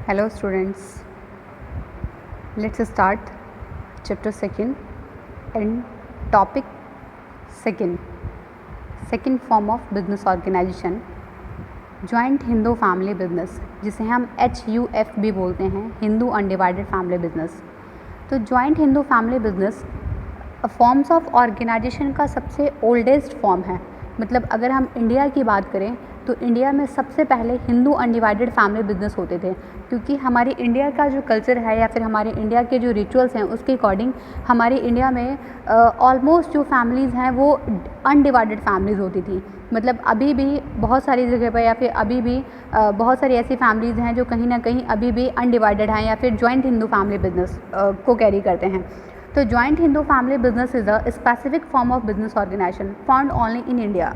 Hello students, let's start chapter 2nd and topic 2nd form of business organization, joint Hindu family business, जिसे हम HUF भी बोलते हैं, Hindu undivided family business. तो joint Hindu family business forms of organization का सबसे oldest form है। मतलब अगर हम इंडिया की बात करें तो इंडिया में सबसे पहले हिंदू अनडिवाइडेड फैमिली बिजनेस होते थे, क्योंकि हमारे इंडिया का जो कल्चर है या फिर हमारे इंडिया के जो रिचुअल्स हैं उसके अकॉर्डिंग हमारे इंडिया में ऑलमोस्ट जो फैमिलीज़ हैं वो अनडिवाइडेड फैमिलीज़ होती थी। मतलब अभी भी बहुत सारी जगह पर या फिर अभी भी बहुत सारी ऐसी फैमिलीज़ हैं जो कहीं ना कहीं अभी भी अनडिवाइडेड हैं या फिर जॉइंट हिंदू फैमिली बिजनेस को कैरी करते हैं। तो joint Hindu family business is a specific form of business organization found only in India.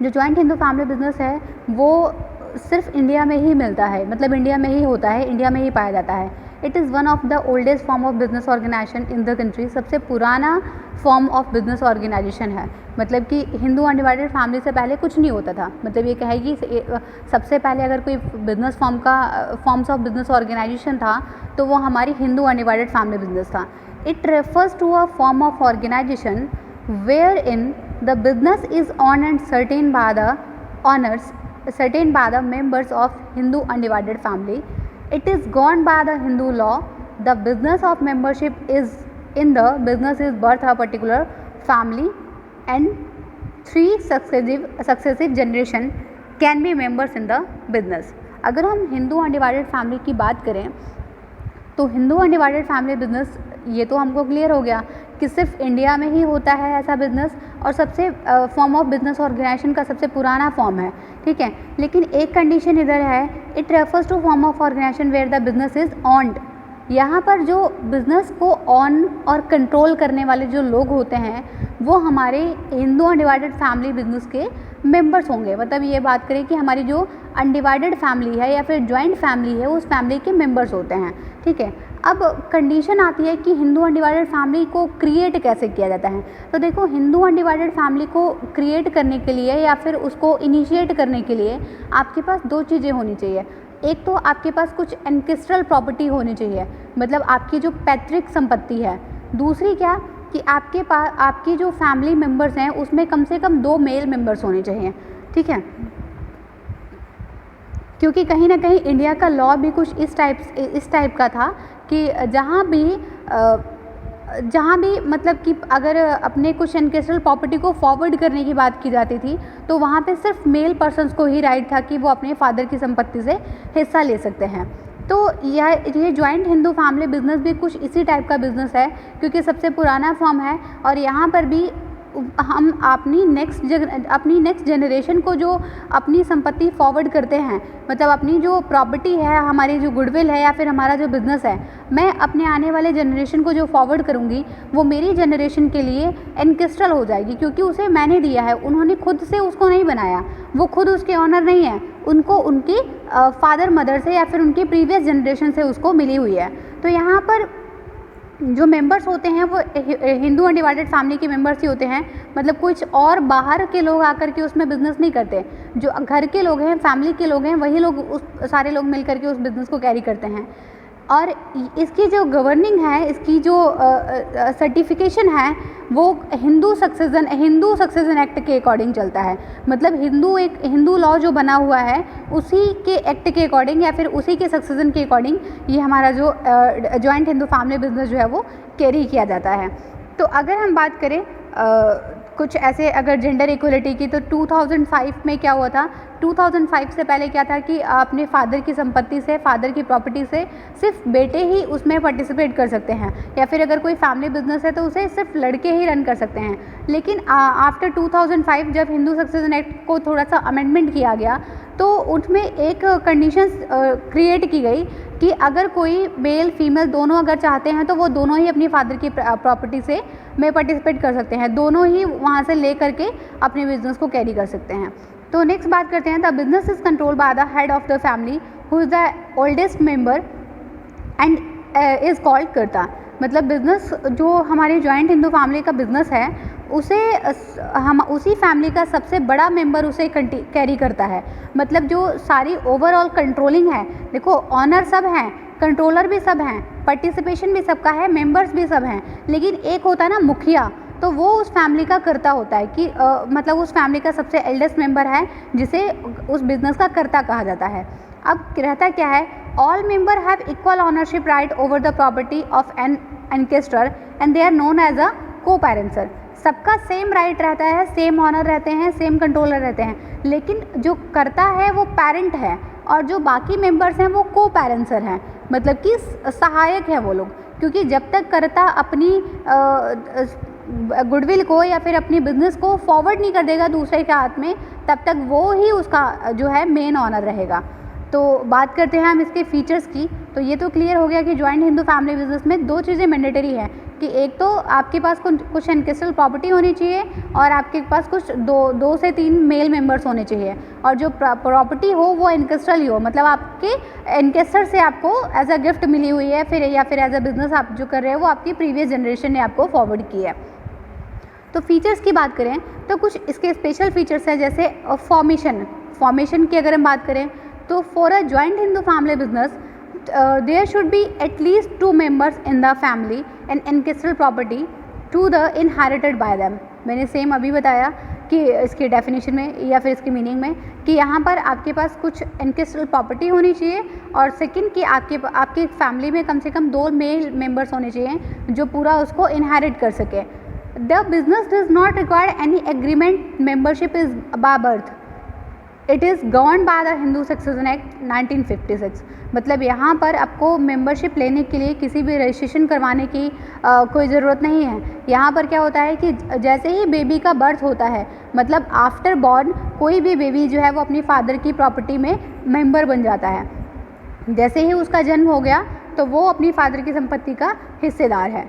जो जॉइंट हिंदू फैमिली बिजनेस है वो सिर्फ इंडिया में ही मिलता है, मतलब इंडिया में ही होता है, इंडिया में ही पाया जाता है। It is one of the oldest form of business organisation in the country. सबसे पुराना फॉर्म ऑफ बिजनेस ऑर्गेनाइजेशन है। मतलब कि हिंदू अनडिवाइडेड फैमिली से पहले कुछ नहीं होता था। मतलब ये कहेगी सबसे पहले अगर कोई business forms of business organisation था तो वो हमारी हिंदू अनडिवाइडेड फैमिली बिजनेस था। It refers to a form of organisation wherein the business is owned and certain by the members of Hindu undivided family. It is governed by the Hindu law. The business of membership is in the business is birth of a particular family and 3 successive generation can be members in the business. अगर हम Hindu undivided family की बात करें तो Hindu undivided family business ये तो हमको clear हो गया कि सिर्फ इंडिया में ही होता है ऐसा बिजनेस और सबसे फॉर्म ऑफ बिजनेस ऑर्गेनाइजेशन का सबसे पुराना फॉर्म है, ठीक है। लेकिन एक कंडीशन इधर है, it refers to form of organisation where the business is owned. यहाँ पर जो बिज़नेस को ऑन और कंट्रोल करने वाले जो लोग होते हैं वो हमारे हिंदू अनडिवाइडेड फैमिली बिजनेस के मेंबर्स होंगे। मतलब ये बात करें कि हमारी जो अनडिवाइडेड फैमिली है या फिर जॉइंट फैमिली है उस फैमिली के मेंबर्स होते हैं, ठीक है। अब कंडीशन आती है कि हिंदू अनडिवाइडेड फैमिली को क्रिएट कैसे किया जाता है। तो देखो, हिंदू अनडिवाइडेड फैमिली को क्रिएट करने के लिए या फिर उसको इनिशिएट करने के लिए आपके पास 2 चीज़ें होनी चाहिए। एक तो आपके पास कुछ एंकेस्ट्रल प्रॉपर्टी होनी चाहिए, मतलब आपकी जो पैतृक संपत्ति है। दूसरी क्या कि आपके पास आपकी जो फैमिली मेम्बर्स हैं उसमें कम से कम 2 मेल मेम्बर्स होने चाहिए, ठीक है। क्योंकि कहीं ना कहीं इंडिया का लॉ भी कुछ इस टाइप का था कि जहाँ भी मतलब कि अगर अपने कुछ एनकेस्ट्रल प्रॉपर्टी को फॉरवर्ड करने की बात की जाती थी तो वहाँ पे सिर्फ मेल पर्सन्स को ही राइट था कि वो अपने फादर की संपत्ति से हिस्सा ले सकते हैं। तो ये जॉइंट हिंदू फैमिली बिजनेस भी कुछ इसी टाइप का बिजनेस है, क्योंकि सबसे पुराना फॉर्म है और यहाँ पर भी हम अपनी नेक्स्ट जनरेशन को जो अपनी संपत्ति फॉरवर्ड करते हैं, मतलब अपनी जो प्रॉपर्टी है, हमारी जो गुडविल है या फिर हमारा जो बिज़नेस है, मैं अपने आने वाले जनरेशन को जो फॉरवर्ड करूँगी वो मेरी जनरेशन के लिए एनकेस्ट्रल हो जाएगी, क्योंकि उसे मैंने दिया है। उन्होंने खुद से उसको नहीं बनाया, वो खुद उसके ऑनर नहीं है, उनको उनकी फादर मदर से या फिर उनकी प्रीवियस जनरेशन से उसको मिली हुई है। तो यहाँ पर जो मेंबर्स होते हैं वो हिंदू अनडिवाइडेड फैमिली के मेंबर्स ही होते हैं। मतलब कुछ और बाहर के लोग आकर के उसमें बिज़नेस नहीं करते। जो घर के लोग हैं, फैमिली के लोग हैं, वही लोग सारे लोग मिल करके उस बिज़नेस को कैरी करते हैं। और इसकी जो गवर्निंग है, इसकी जो सर्टिफिकेशन है वो हिंदू सक्सेशन एक्ट के अकॉर्डिंग चलता है। मतलब हिंदू लॉ जो बना हुआ है उसी के एक्ट के अकॉर्डिंग या फिर उसी के सक्सेशन के अकॉर्डिंग ये हमारा जो जॉइंट हिंदू फैमिली बिजनेस जो है वो कैरी किया जाता है। तो अगर हम बात करें कुछ ऐसे अगर जेंडर इक्वलिटी की, तो 2005 में क्या हुआ था, 2005 से पहले क्या था कि अपने फादर की संपत्ति से, फादर की प्रॉपर्टी से सिर्फ बेटे ही उसमें पार्टिसिपेट कर सकते हैं, या फिर अगर कोई फैमिली बिजनेस है तो उसे सिर्फ लड़के ही रन कर सकते हैं। लेकिन आफ्टर 2005 जब हिंदू सक्सेशन एक्ट को थोड़ा सा अमेंडमेंट किया गया तो उसमें एक कंडीशन क्रिएट की गई कि अगर कोई मेल फीमेल दोनों अगर चाहते हैं तो वो दोनों ही अपनी फादर की प्रॉपर्टी से में पार्टिसिपेट कर सकते हैं, दोनों ही वहाँ से ले करके अपने बिजनेस को कैरी कर सकते हैं। तो नेक्स्ट बात करते हैं, the business is control by the head of the family who is the oldest member and is called कर्ता। मतलब बिज़नेस जो हमारी जॉइंट हिंदू फैमिली का बिज़नेस है उसे हम उसी फैमिली का सबसे बड़ा मेंबर उसे कैरी करता है। मतलब जो सारी ओवरऑल कंट्रोलिंग है, देखो ऑनर सब हैं, कंट्रोलर भी सब हैं, पार्टिसिपेशन भी सबका है, मेंबर्स भी सब हैं, लेकिन एक होता है ना मुखिया, तो वो उस फैमिली का कर्ता होता है कि मतलब उस फैमिली का सबसे एल्डेस्ट मेंबर है जिसे उस बिजनेस का कर्ता कहा जाता है। अब रहता क्या है, all member have equal ownership right over the property of an ancestor and they are known as a coparcener. सबका सेम राइट रहता है, सेम ऑनर रहते हैं, सेम कंट्रोलर रहते हैं, लेकिन जो कर्ता है वो पेरेंट है और जो बाकी मेंबर्स हैं वो को पैरेंसर हैं, मतलब कि सहायक है वो लोग। क्योंकि जब तक कर्ता अपनी गुडविल को या फिर अपनी बिजनेस को फॉरवर्ड नहीं कर देगा दूसरे के हाथ में, तब तक वो ही उसका जो है मेन ऑनर रहेगा। तो बात करते हैं हम इसके फीचर्स की। तो ये तो क्लियर हो गया कि ज्वाइंट हिंदू फैमिली बिजनेस में दो चीज़ें मैंडेटरी हैं कि एक तो आपके पास कुछ एनकेस्ट्रल प्रॉपर्टी होनी चाहिए और आपके पास कुछ दो से तीन मेल मेंबर्स होने चाहिए, और जो प्रॉपर्टी हो वो एनकेस्ट्रल ही हो, मतलब आपके एनकेस्टर से आपको एज अ गिफ्ट मिली हुई है फिर या फिर एज अ बिजनेस आप जो कर रहे हो वो आपकी प्रीवियस जनरेशन ने आपको फॉरवर्ड की है। तो फीचर्स की बात करें तो कुछ इसके स्पेशल फीचर्स हैं, जैसे फॉर्मेशन की अगर हम बात करें तो for a joint Hindu family business there should be at least 2 members in the family and ancestral property to the inherited by them. मैंने सेम अभी बताया कि इसके डेफिनेशन में या फिर इसकी मीनिंग में कि यहाँ पर आपके पास कुछ एनकेस्ट्रल प्रॉपर्टी होनी चाहिए और सेकंड कि आपकी फैमिली में कम से कम 2 मेल मेंबर्स होने चाहिए जो पूरा उसको इनहेरिट कर सके। The business does not require any agreement. Membership is by birth. It is governed by the Hindu Succession Act 1956। मतलब यहाँ पर आपको मेंबरशिप लेने के लिए किसी भी रजिस्ट्रेशन करवाने की कोई ज़रूरत नहीं है। यहाँ पर क्या होता है कि जैसे ही बेबी का बर्थ होता है, मतलब आफ्टर बॉर्न कोई भी बेबी जो है वो अपनी फादर की प्रॉपर्टी में मेंबर बन जाता है। जैसे ही उसका जन्म हो गया तो वो अपनी फादर की संपत्ति का हिस्सेदार है।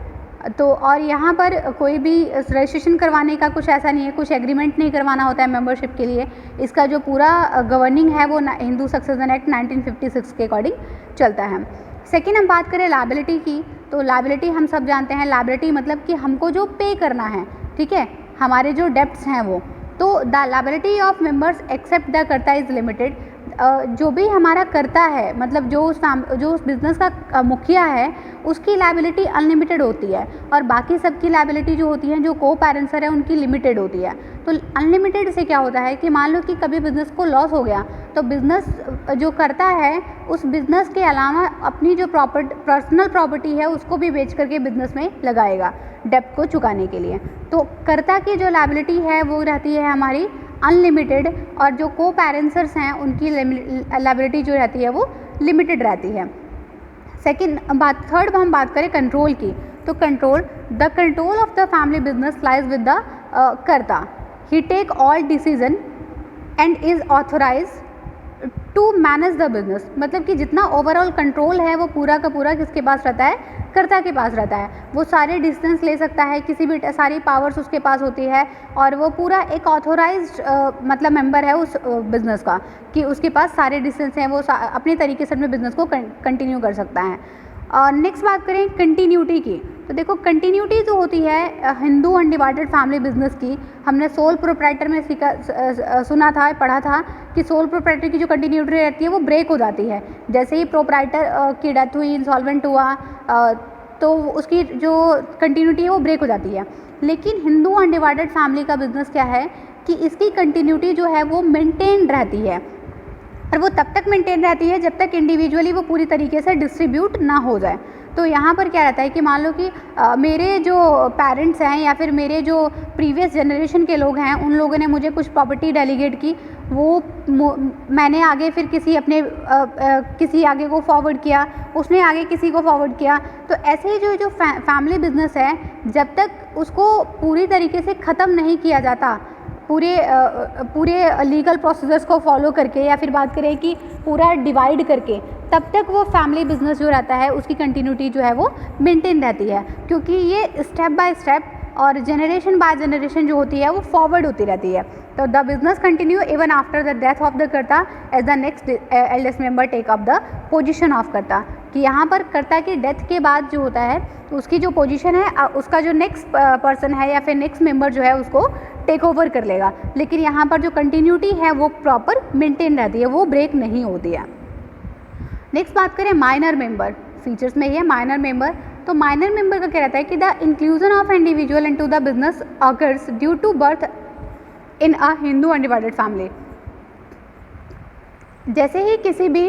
तो और यहाँ पर कोई भी रजिस्ट्रेशन करवाने का कुछ ऐसा नहीं है, कुछ एग्रीमेंट नहीं करवाना होता है मेंबरशिप के लिए। इसका जो पूरा गवर्निंग है वो हिंदू सक्सेशन एक्ट 1956 के अकॉर्डिंग चलता है। सेकेंड हम बात करें लायबिलिटी की, तो लायबिलिटी हम सब जानते हैं, लायबिलिटी मतलब कि हमको जो पे करना है, ठीक है, हमारे जो डेब्ट्स हैं वो। तो the liability of members except the karta is limited. जो भी हमारा कर्ता है, मतलब जो उस बिज़नेस का मुखिया है, उसकी लायबिलिटी अनलिमिटेड होती है और बाकी सबकी लायबिलिटी जो होती है, जो को पैरेंसर है, उनकी लिमिटेड होती है। तो अनलिमिटेड से क्या होता है कि मान लो कि कभी बिज़नेस को लॉस हो गया तो बिज़नेस जो करता है उस बिज़नेस के अलावा अपनी जो पर्सनल प्रॉपर्टी है उसको भी बेच करके बिज़नेस में लगाएगा डेब्ट को चुकाने के लिए। तो कर्ता की जो लायबिलिटी है वो रहती है हमारी अनलिमिटेड और जो को पैरेंसर्स हैं उनकी लायबिलिटी जो रहती है वो लिमिटेड रहती है। थर्ड हम बात करें कंट्रोल की, तो the control of the family business lies with the karta. He take all decision and is authorise to manage the business. मतलब कि जितना ओवरऑल कंट्रोल है वो पूरा का पूरा किसके पास रहता है, कर्ता के पास रहता है। वो सारे डिसीजंस ले सकता है, किसी भी सारी पावर्स उसके पास होती है और वो पूरा एक ऑथोराइज्ड मतलब मेंबर है उस बिज़नेस का कि उसके पास सारे डिसीजंस हैं, वो अपने तरीके से अपने बिज़नेस को कंटिन्यू कर सकता है। और नेक्स्ट बात करें कंटिन्यूटी की, तो देखो कंटिन्यूटी जो होती है हिंदू अनडिवाइडेड फैमिली बिजनेस की, हमने सोल प्रोप्राइटर में सुना था, पढ़ा था कि सोल प्रोप्राइटर की जो कंटिन्यूटी रहती है वो ब्रेक हो जाती है। जैसे ही प्रोप्राइटर की डेथ हुई, इंसॉल्वेंट हुआ, तो उसकी जो कंटिन्यूटी है वो ब्रेक हो जाती है। लेकिन हिंदू अनडिवाइडेड फैमिली का बिजनेस क्या है कि इसकी कंटिन्यूटी जो है वो मेंटेन रहती है और वो तब तक मेंटेन रहती है जब तक इंडिविजुअली वो पूरी तरीके से डिस्ट्रीब्यूट ना हो जाए। तो यहाँ पर क्या रहता है कि मान लो कि मेरे जो पेरेंट्स हैं या फिर मेरे जो प्रीवियस जनरेशन के लोग हैं, उन लोगों ने मुझे कुछ प्रॉपर्टी डेलीगेट की, वो मैंने आगे फिर किसी आगे को फॉरवर्ड किया, उसने आगे किसी को फॉरवर्ड किया। तो ऐसे ही जो फैमिली बिजनेस है, जब तक उसको पूरी तरीके से ख़त्म नहीं किया जाता, पूरे लीगल प्रोसीजर्स को फॉलो करके या फिर बात करें कि पूरा डिवाइड करके, तब तक वो फैमिली बिजनेस जो रहता है उसकी कंटिन्यूटी जो है वो मेंटेन रहती है। क्योंकि ये स्टेप बाय स्टेप और जनरेशन बाय जनरेशन जो होती है वो फॉरवर्ड होती रहती है। तो the business continue even after the death of the karta as the next eldest member take up the position of karta, कि यहाँ पर कर्ता की डेथ के बाद जो होता है उसकी जो पोजीशन है उसका जो नेक्स्ट पर्सन है या फिर नेक्स्ट मेंबर जो है उसको टेक ओवर कर लेगा, लेकिन यहाँ पर जो कंटिन्यूटी है वो प्रॉपर मेंटेन रहती है, वो ब्रेक नहीं होती है। नेक्स्ट बात करें माइनर मेंबर, फीचर्स में ये माइनर मेंबर। तो माइनर मेंबर का क्या रहता है कि the inclusion of individual into the business occurs due to birth in a Hindu undivided family. जैसे ही किसी भी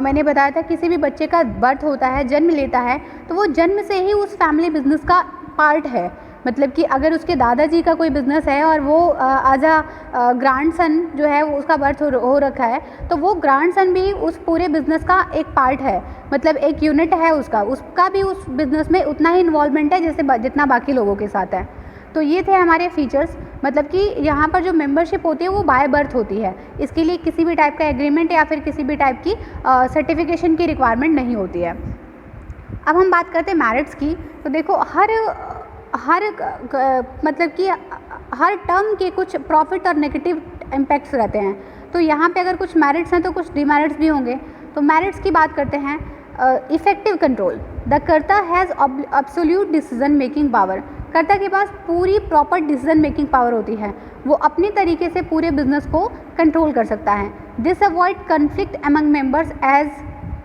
मैंने बताया था किसी भी बच्चे का बर्थ होता है, जन्म लेता है, तो वो जन्म से ही उस फैमिली बिजनेस का पार्ट है। मतलब कि अगर उसके दादाजी का कोई बिज़नेस है और वो एज अ ग्रैंड सन जो है वो उसका बर्थ हो रखा है, तो वो ग्रैंड सन भी उस पूरे बिज़नेस का एक पार्ट है, मतलब एक यूनिट है उसका भी उस बिज़नेस में उतना ही इन्वॉल्वमेंट है जैसे जितना बाकी लोगों के साथ है। तो ये थे हमारे फीचर्स, मतलब कि यहाँ पर जो मेंबरशिप होती है वो बाय बर्थ होती है, इसके लिए किसी भी टाइप का एग्रीमेंट या फिर किसी भी टाइप की सर्टिफिकेशन की रिक्वायरमेंट नहीं होती है। अब हम बात करते हैं मैरिट्स की। तो देखो हर मतलब कि हर टर्म के कुछ प्रॉफिट और नेगेटिव इम्पैक्ट्स रहते हैं। तो यहाँ पे अगर कुछ मेरिट्स हैं तो कुछ डिमेरिट्स भी होंगे। तो मेरिट्स की बात करते हैं। इफेक्टिव कंट्रोल, द कर्ता has absolute decision making power. कर्ता के पास पूरी प्रॉपर डिसीजन मेकिंग पावर होती है, वो अपने तरीके से पूरे बिजनेस को कंट्रोल कर सकता है। This avoid conflict among members as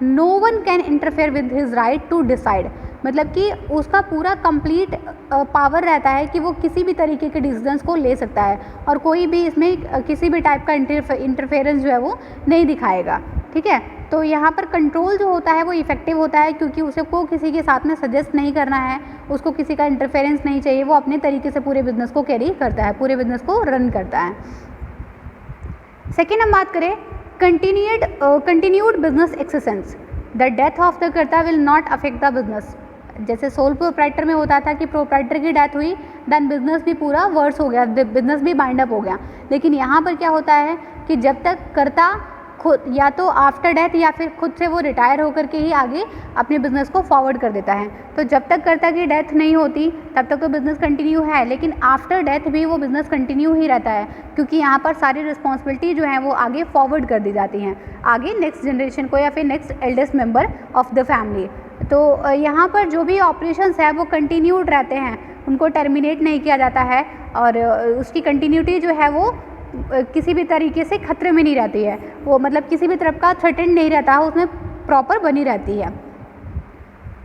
no one can interfere with his right to decide. मतलब कि उसका पूरा कंप्लीट पावर रहता है कि वो किसी भी तरीके के डिसीजंस को ले सकता है और कोई भी इसमें किसी भी टाइप का इंटरफेरेंस जो है वो नहीं दिखाएगा। ठीक है, तो यहाँ पर कंट्रोल जो होता है वो इफेक्टिव होता है क्योंकि उसे को किसी के साथ में सजेस्ट नहीं करना है, उसको किसी का इंटरफेरेंस नहीं चाहिए, वो अपने तरीके से पूरे बिजनेस को कैरी करता है, पूरे बिजनेस को रन करता है। सेकेंड हम बात करें continued business existence, the death of the karta will not affect the business. जैसे सोल प्रोप्राइटर में होता था कि प्रोप्राइटर की डेथ हुई देन बिजनेस भी पूरा वर्स हो गया, बिजनेस भी बाइंड अप हो गया। लेकिन यहाँ पर क्या होता है कि जब तक कर्ता खुद या तो आफ्टर डेथ या फिर खुद से वो रिटायर होकर के ही आगे अपने बिजनेस को फॉरवर्ड कर देता है। तो जब तक कर्ता की डेथ नहीं होती तब तक तो बिजनेस कंटिन्यू है, लेकिन आफ्टर डेथ भी वो बिजनेस कंटिन्यू ही रहता है क्योंकि यहाँ पर सारी रिस्पॉन्सिबिलिटी जो है वो आगे फॉरवर्ड कर दी जाती हैं आगे नेक्स्ट जनरेशन को या फिर next eldest member of the family. तो यहाँ पर जो भी ऑपरेशंस है वो कंटिन्यूड रहते हैं, उनको टर्मिनेट नहीं किया जाता है और उसकी कंटिन्यूटी जो है वो किसी भी तरीके से खतरे में नहीं रहती है, वो मतलब किसी भी तरफ का थ्रेटेंड नहीं रहता है, उसमें प्रॉपर बनी रहती है।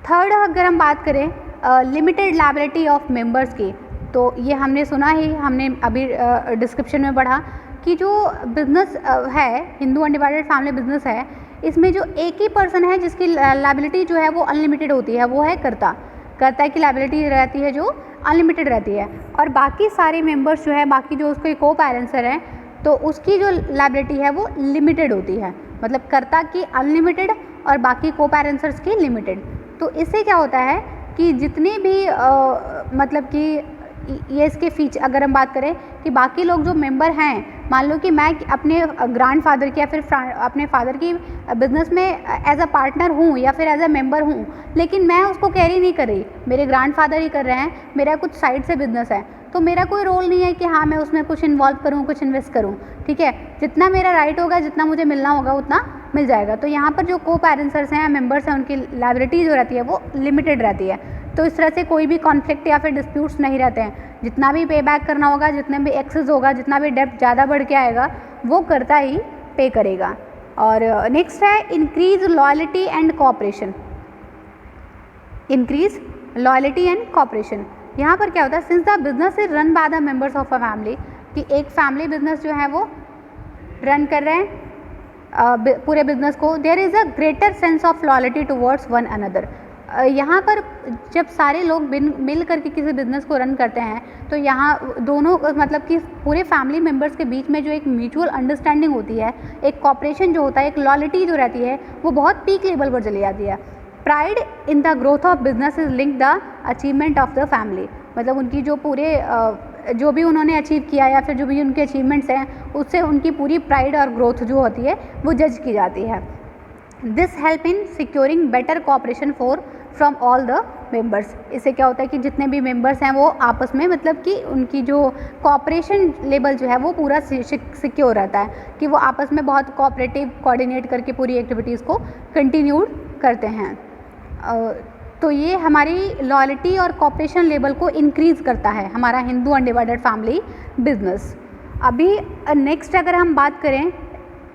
थर्ड अगर हम बात करें लिमिटेड लायबिलिटी ऑफ मेंबर्स की, तो ये हमने सुना ही, हमने अभी डिस्क्रिप्शन में पढ़ा कि जो बिज़नेस है हिंदू अनडिवाइडेड फैमिली बिजनेस है, इसमें जो एक ही पर्सन है जिसकी लायबिलिटी जो है वो अनलिमिटेड होती है, वो है कर्ता। कर्ता की लायबिलिटी रहती है जो अनलिमिटेड रहती है और बाकी सारे मेंबर्स जो है, बाकी जो उसके को पैरेंसर हैं, तो उसकी जो लायबिलिटी है वो लिमिटेड होती है। मतलब कर्ता की अनलिमिटेड और बाकी को पैरेंसर्स की लिमिटेड। तो इससे क्या होता है कि जितने भी मतलब कि ये इसके फीचर अगर हम बात करें कि बाकी लोग जो मेंबर हैं, मान लो कि मैं अपने ग्रैंडफादर की या फिर अपने फादर की बिजनेस में एज अ पार्टनर हूँ या फिर एज अ मेंबर हूँ, लेकिन मैं उसको कैरी नहीं कर रही, मेरे ग्रैंडफादर ही कर रहे हैं, मेरा कुछ साइड से बिजनेस है, तो मेरा कोई रोल नहीं है कि हाँ मैं उसमें कुछ इन्वॉल्व करूँ, कुछ इन्वेस्ट करूँ। ठीक है, जितना मेरा राइट होगा, जितना मुझे मिलना होगा उतना मिल जाएगा। तो यहाँ पर जो को पैरेंसर्स हैं, मेंबर्स हैं, उनकी लायबिलिटी जो रहती है वो लिमिटेड रहती है। तो इस तरह से कोई भी कॉन्फ्लिक्ट या फिर डिस्प्यूट्स नहीं रहते हैं। जितना भी पे बैक करना होगा, जितने भी एक्सेस होगा, जितना भी डेब्ट ज़्यादा बढ़ के आएगा वो कर्ता ही पे करेगा। और नेक्स्ट है increase loyalty and cooperation. Increase loyalty and cooperation, यहाँ पर क्या होता है, since the business is run by the members of a family, कि एक फैमिली बिजनेस जो है वो रन कर रहे हैं पूरे बिजनेस को, there is a greater sense of loyalty towards one another. यहाँ पर जब सारे लोग मिल करके किसी बिज़नेस को रन करते हैं तो यहाँ दोनों मतलब कि पूरे फैमिली मेम्बर्स के बीच में जो एक म्यूचुअल अंडरस्टैंडिंग होती है, एक कॉपरेशन जो होता है, एक लॉयल्टी जो रहती है वो बहुत पीक लेवल पर चली जाती है। Pride in the growth of business is link the achievement of the family, मतलब उनकी जो पूरे जो भी उन्होंने अचीव किया या फिर जो भी उनके अचीवमेंट्स हैं उससे उनकी पूरी प्राइड और ग्रोथ जो होती है वो जज की जाती है। This help in securing better cooperation from all the members. इससे क्या होता है कि जितने भी मेंबर्स हैं वो आपस में मतलब कि उनकी जो कोऑपरेशन लेवल जो है वो पूरा सिक्योर रहता है, कि वो आपस में बहुत कोऑपरेटिव कोऑर्डिनेट करके पूरी एक्टिविटीज़ को कंटिन्यूड करते हैं। तो ये हमारी लॉयल्टी और कॉपरेशन लेवल को इंक्रीज़ करता है, हमारा हिंदू अनडिवाइडेड फैमिली बिजनेस। अभी नेक्स्ट अगर हम बात करें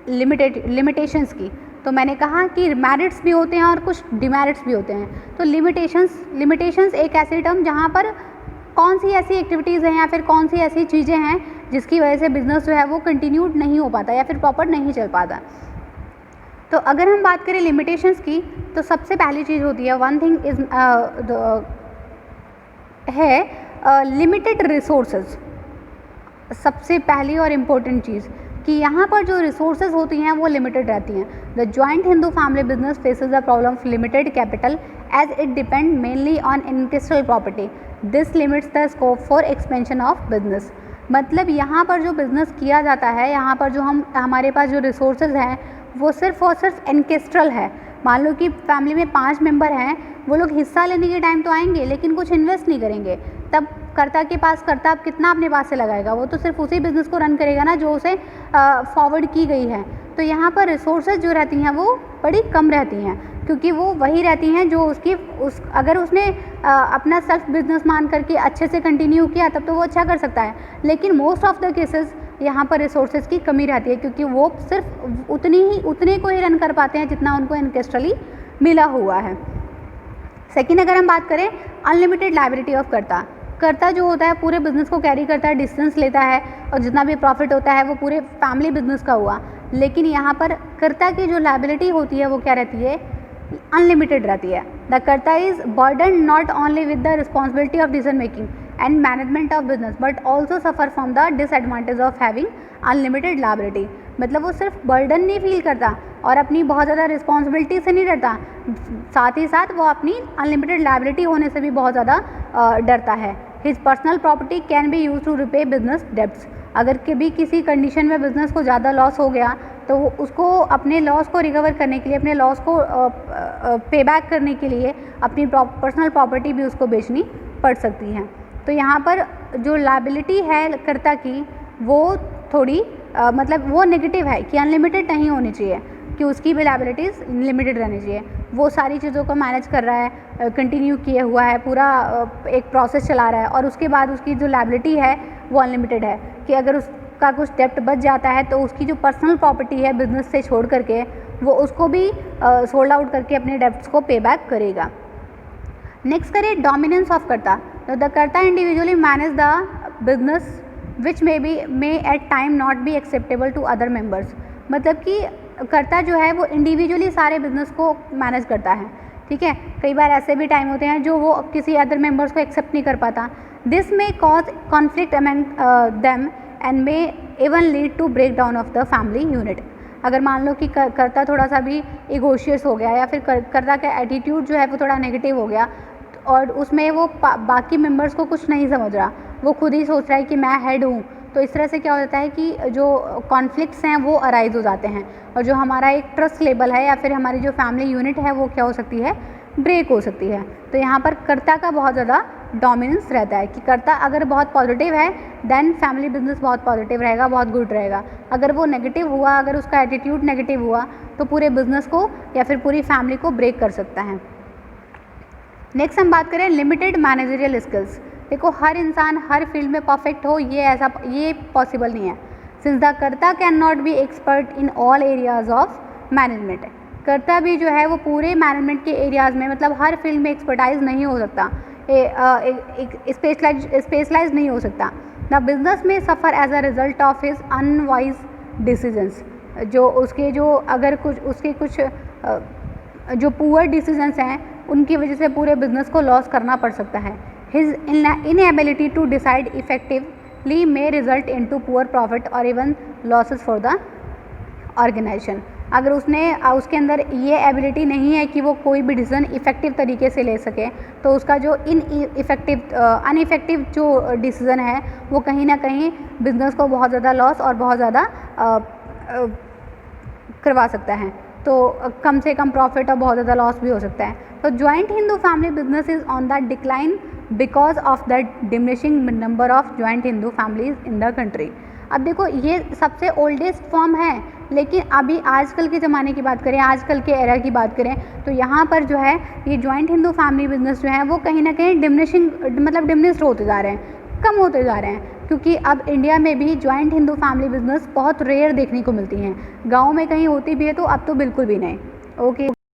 लिमिटेशंस की, तो मैंने कहा कि मेरिट्स भी होते हैं और कुछ डिमेरिट्स भी होते हैं। तो लिमिटेशंस एक ऐसी टर्म जहाँ पर कौन सी ऐसी एक्टिविटीज़ हैं या फिर कौन सी ऐसी चीज़ें हैं जिसकी वजह से बिज़नेस जो है वो कंटिन्यूड नहीं हो पाता या फिर प्रॉपर नहीं चल पाता। तो अगर हम बात करें लिमिटेशंस की, तो सबसे पहली चीज़ होती है, वन थिंग इज है लिमिटेड रिसोर्सेज। सबसे पहली और इम्पोर्टेंट चीज़ कि यहाँ पर जो रिसोर्सेज होती हैं वो लिमिटेड रहती हैं। The joint Hindu family business faces the problem of limited capital as it depend mainly on intellectual property. This limits the scope for expansion of business. मतलब यहाँ पर जो बिज़नेस किया जाता है, यहाँ पर जो हमारे पास जो रिसोर्सेज हैं वो सिर्फ और सिर्फ एनकेस्ट्रल है। मान लो कि फैमिली में 5 मेंबर हैं, वो लोग हिस्सा लेने के टाइम तो आएंगे लेकिन कुछ इन्वेस्ट नहीं करेंगे। तब कर्ता के पास कर्ता अब कितना अपने पास से लगाएगा, वो तो सिर्फ उसी बिज़नेस को रन करेगा ना जो उसे फॉरवर्ड की गई है। तो यहाँ पर रिसोर्सेज जो रहती हैं वो बड़ी कम रहती हैं, क्योंकि वो वही रहती हैं जो अगर उसने अपना सेल्फ बिजनेस मान करके अच्छे से कंटिन्यू किया तब तो वो अच्छा कर सकता है। लेकिन मोस्ट ऑफ द केसेस यहाँ पर रिसोर्सेज की कमी रहती है, क्योंकि वो सिर्फ उतने को ही रन कर पाते हैं जितना उनको इनकेस्ट्रली मिला हुआ है। सेकेंड, अगर हम बात करें अनलिमिटेड लायबिलिटी ऑफ कर्ता जो होता है पूरे बिजनेस को कैरी करता है, डिसीजंस लेता है और जितना भी प्रॉफिट होता है वो पूरे फैमिली बिजनेस का हुआ। लेकिन यहाँ पर कर्ता की जो लायबिलिटी होती है वो क्या रहती है, अनलिमिटेड रहती है। द कर्ता is burden not only with the responsibility of decision making and management of business but also suffer from the disadvantage of having unlimited liability. मतलब वो सिर्फ बर्डन नहीं फील करता और अपनी बहुत ज़्यादा रिस्पॉन्सिबिलिटी से नहीं डरता, साथ ही साथ वो अपनी अनलिमिटेड लायबिलिटी होने से भी बहुत ज़्यादा डरता है। His personal property can be use to repay business debts. अगर कभी किसी कंडीशन में बिजनेस को ज़्यादा लॉस हो गया तो उसको अपने लॉस को रिकवर करने के लिए, अपने लॉस को पे बैक करने के लिए अपनी पर्सनल प्रॉपर्टी भी उसको बेचनी पड़ सकती है। तो यहाँ पर जो लायबिलिटी है कर्ता की वो थोड़ी मतलब वो नेगेटिव है कि अनलिमिटेड नहीं होनी चाहिए, कि उसकी भी लायबिलिटीज़ लिमिटेड रहनी चाहिए। वो सारी चीज़ों को मैनेज कर रहा है, कंटिन्यू किए हुआ है, पूरा एक प्रोसेस चला रहा है और उसके बाद उसकी जो लायबिलिटी है वो अनलिमिटेड है कि अगर उसका कुछ डेप्ट बच जाता है तो उसकी जो पर्सनल प्रॉपर्टी है बिजनेस से छोड़ करके वो उसको भी सोल्ड आउट करके अपने डेप्ट्स को पे बैक करेगा। नेक्स्ट करें डोमिनेंस ऑफ कर्ता। तो the karta individually manage the business which may at time not be acceptable to other members. मतलब कि कर्ता जो है वो इंडिविजुअली सारे बिजनेस को मैनेज करता है, ठीक है। कई बार ऐसे भी टाइम होते हैं जो वो किसी अदर मेंबर्स को एक्सेप्ट नहीं कर पाता। This may cause conflict among them and may even lead to break down of the family unit. अगर मान लो कि कर्ता थोड़ा सा भी इगोशियस हो गया या फिर कर्ता का एटीट्यूड जो है वो थोड़ा नेगेटिव हो गया और उसमें वो बाकी मेंबर्स को कुछ नहीं समझ रहा, वो खुद ही सोच रहा है कि मैं हेड हूँ, तो इस तरह से क्या हो जाता है कि जो कॉन्फ्लिक्ट्स हैं वो अराइज हो जाते हैं और जो हमारा एक ट्रस्ट लेवल है या फिर हमारी जो फैमिली यूनिट है वो क्या हो सकती है, ब्रेक हो सकती है। तो यहाँ पर कर्ता का बहुत ज़्यादा डोमिनेंस रहता है कि कर्ता अगर बहुत पॉजिटिव है देन फैमिली बिजनेस बहुत पॉजिटिव रहेगा, बहुत गुड रहेगा। अगर वो नेगेटिव हुआ, अगर उसका एटीट्यूड नेगेटिव हुआ तो पूरे बिजनेस को या फिर पूरी फैमिली को ब्रेक कर सकता है। नेक्स्ट हम बात करें लिमिटेड मैनेजरियल स्किल्स। देखो हर इंसान हर फील्ड में परफेक्ट हो ये पॉसिबल नहीं है। सिंस द कर्ता can not be expert in all areas of management. कर्ता भी जो है वो पूरे मैनेजमेंट के एरियाज़ में मतलब हर फील्ड में एक्सपर्टाइज नहीं हो सकता, स्पेशलाइज नहीं हो सकता। द बिजनेस में suffer as a result of his unwise decisions. जो उसके जो अगर कुछ उसके कुछ जो पुअर डिसीजंस हैं उनकी वजह से पूरे बिजनेस को लॉस करना पड़ सकता है। His inability to decide effectively may result into poor profit और even losses for the organisation. अगर उसके अंदर ये एबिलिटी नहीं है कि वो कोई भी डिसीजन इफेक्टिव तरीके से ले सके तो उसका जो अनइफेक्टिव जो डिसीजन है वो कहीं ना कहीं बिजनेस को बहुत ज़्यादा लॉस और बहुत ज़्यादा करवा सकता है। तो कम से कम प्रॉफिट और बहुत ज़्यादा लॉस भी हो सकता है। तो joint Hindu family business is on the decline because of the diminishing number of joint Hindu families in the country. अब देखो ये सबसे ओल्डेस्ट फॉर्म है लेकिन अभी आजकल के ज़माने की बात करें, आजकल के एरा की बात करें, तो यहाँ पर जो है ये जॉइंट हिंदू फैमिली बिज़नेस जो है वो कहीं न कहीं डिमिनिश्ड होते जा रहे हैं, कम होते जा रहे हैं, क्योंकि अब इंडिया में भी जॉइंट हिंदू फैमिली बिज़नेस बहुत रेयर देखने को मिलती हैं। गाँव में कहीं होती भी है तो अब तो बिल्कुल भी नहीं। ओके।